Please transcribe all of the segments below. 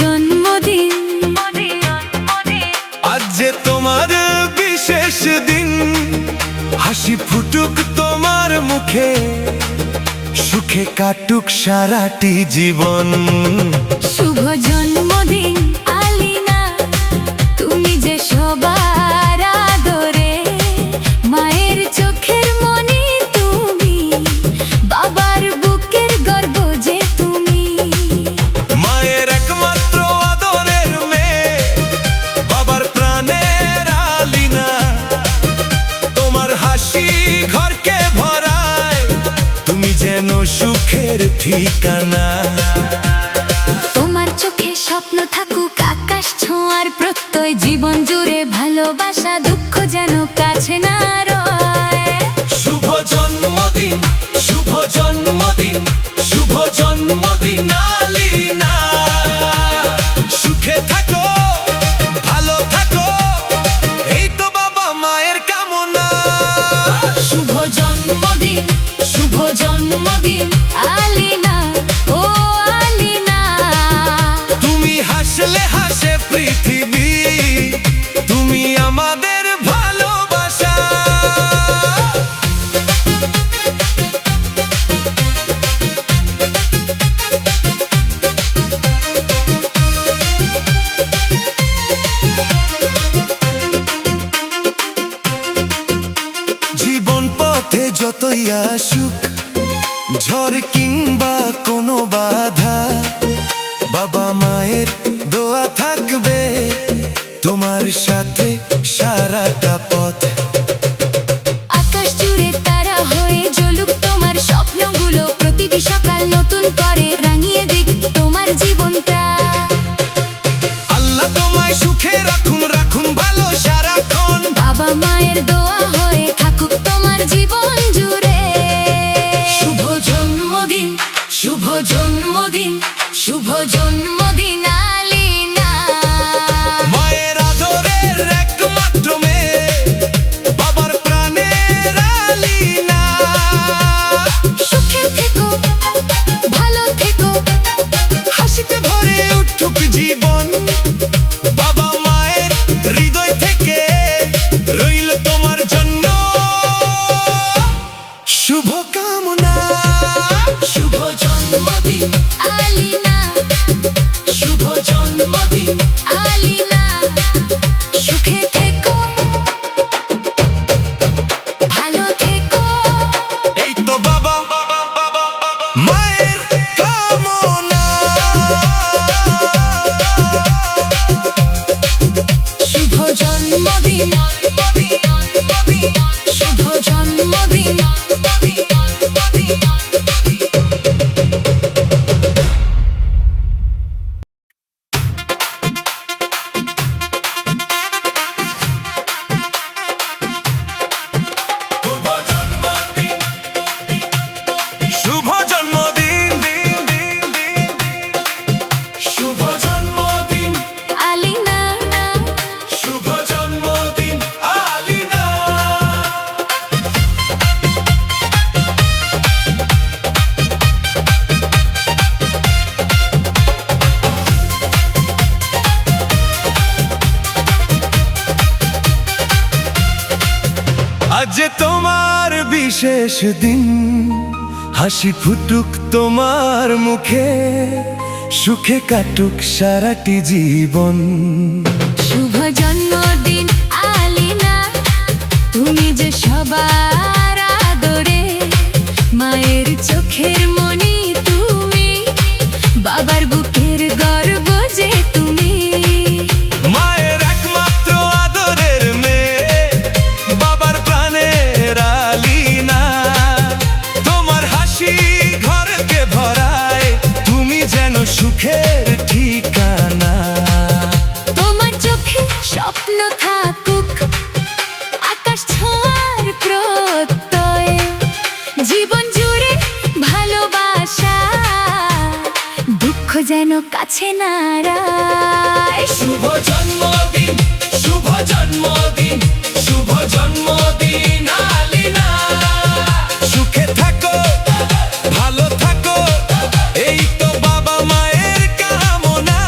জন্মদিন, আজ যে তোমার বিশেষ দিন, হাসি ফুটুক তোমার মুখে, সুখে কাটুক সারাটি জীবন। শুভ জন্মদিন আলিনা, তুমি যে সবার আদরে, মায়ের চোখের মনি তুমি, বাবার বুকের গর্ব যে তুমি। মায়ের একমাত্র আদরের মেয়ে, বাবার প্রাণের আলিনা, তোমার হাসি ঘরকে ভরায়, তুমি যেন সুখের ঠিকানা। তোমার চোখে স্বপ্ন থাকুক আকাশ ছোঁয়ার প্রত্যয়, জীবন জুড়ে ভালোবাসা দুঃখ যেন কাছে না রয়। শুভ জন্মদিন, শুভ জন্মদিন, শুভ জন্মদিন আলিনা, সুখে থাকো, ভালো থাকো, এই তো বাবা মায়ের কামনা। শুভ জন্মদিন, শুভ জন্মদিন আলিনা, ও আলিনা। তুমি হাসলে হাসে পৃথিবী, তুমি আমাদের ভালোবাসা। জীবন পথে যতই আসুক ঝড় কিংবা কোনো বাধা, বাবা মায়ের দোয়া থাকবে তোমার সাথে সারাটা পথ। আকাশ জুড়ে তারা হয়ে জ্বলুক তোমার স্বপ্নগুলো, প্রতিটি সকাল নতুন করে রাঙিয়ে দিক তোমার জীবনটা। আল্লাহ তোমায় সুখে রাখুন, রাখুন ভালো সারাক্ষণ। বাবা মায়ের দোয়া হয়ে থাকুক তোমার জীবন জুড়ে। শুভ জন্মদিন, শুভ জন্মদিন, শুভ জন্মদিন আলিনা। মায়ের আদরের একমাত্র মেয়ে, বাবার প্রাণের আলিনা। সুখে থেকো, ভালো থেকো, হাসিতে ভরে উঠুক জীবন, বাবা মায়ের হৃদয় থেকে রইল তোমার জন্য শুভ কামনা। শুভ জন্মদিন আলিনা, শুভ জন্মদিন আলিনা। সুখে থেকো, ভালো থেকো, এই তো বাবা মায়ের কামনা। শুভ জন্মদিন, শুভ জন্মদিন। শুভ জন্মদিন, শুভ জন্মদিন আলিনা, শুভ জন্মদিন আলিনা। আজ যে তোমার বিশেষ দিন, হাসি ফুটুক তোমার মুখে, সুখে কাটুক সারাটি জীবন। শুভ জন্মদিন আলিনা, তুমি যে সবার আদরে, মায়ের চোখের মনি তুমি, বাবার বুকের গর্ব যে তুমি। মায়ের একমাত্র আদরের মেয়ে, বাবার প্রাণের আলিনা, তোমার হাসি ঘরকে ভরায়, তুমি যেন সুখের ঠিকানা। তোমার চোখে স্বপ্ন থাকুক আকাশ ছোঁয়ার প্রত্যয়, জীবন জুড়ে ভালোবাসা দুঃখ যেন কাছে না রায়। শুভ জন্মদিন, শুভ জন্মদিন, শুভ জন্মদিন আলিনা। সুখে থাকো, ভালো থাকো, এই তো বাবা মায়ের কামনা।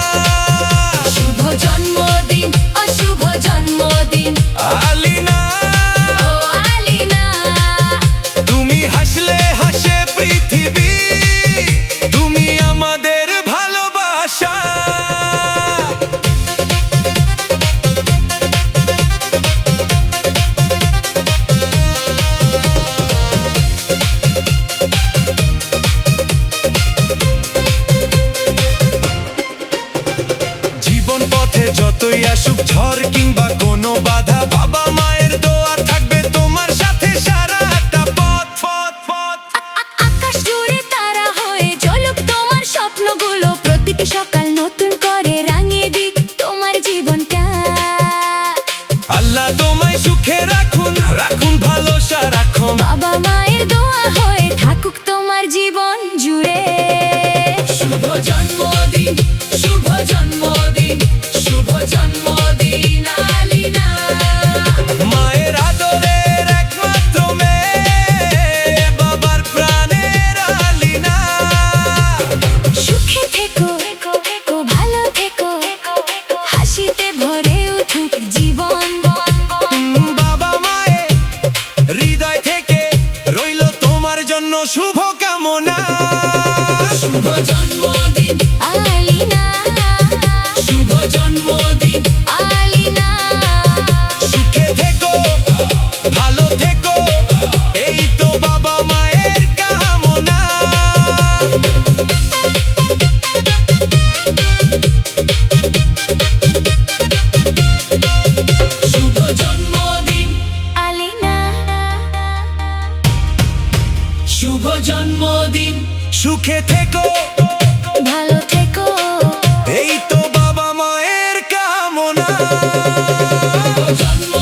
যতই আসুক ঝড় কিংবা কোনো বাধা, বাবা মায়ের দোয়া থাকবে তোমার সাথে সারাটা পথ পথ পথ। আকাশ জুড়ে তারা হয়ে জ্বলুক তোমার স্বপ্নগুলো, প্রতিটি সকাল নতুন করে রাঙিয়ে দিক তোমার জীবনটা। আল্লাহ তোমায় সুখে রাখুন, রাখুন ভালো সারাক্ষণ। বাবা মায়ের দোয়া হয়ে থাকুক তোমার জীবন জুড়ে। শুভ জন্মদিন, শুভ জন্মদিন, শুভ জন্মদিন আলিনা। মায়ের আদরের একমাত্র মেয়ে, বাবার প্রাণের আলিনা। সুখে থেকো, ভালো থেকো, হাসিতে ভরে উঠুক জীবন। বাবা মায়ের হৃদয় থেকে রইল তোমার জন্য শুভ কামনা। শুভ জন্মদিন, আলিনা, শুভ জন্মদিন, আলিনা। সুখে থেকো, ভালো থেকো, এই তো বাবা মায়ের কামনা। শুভ জন্মদিন, আলিনা, শুভ জন্মদিন, সুখে থেকো, ভালো থেকো, এই তো বাবা মায়ের কামনা। শুভ জন্মদিন।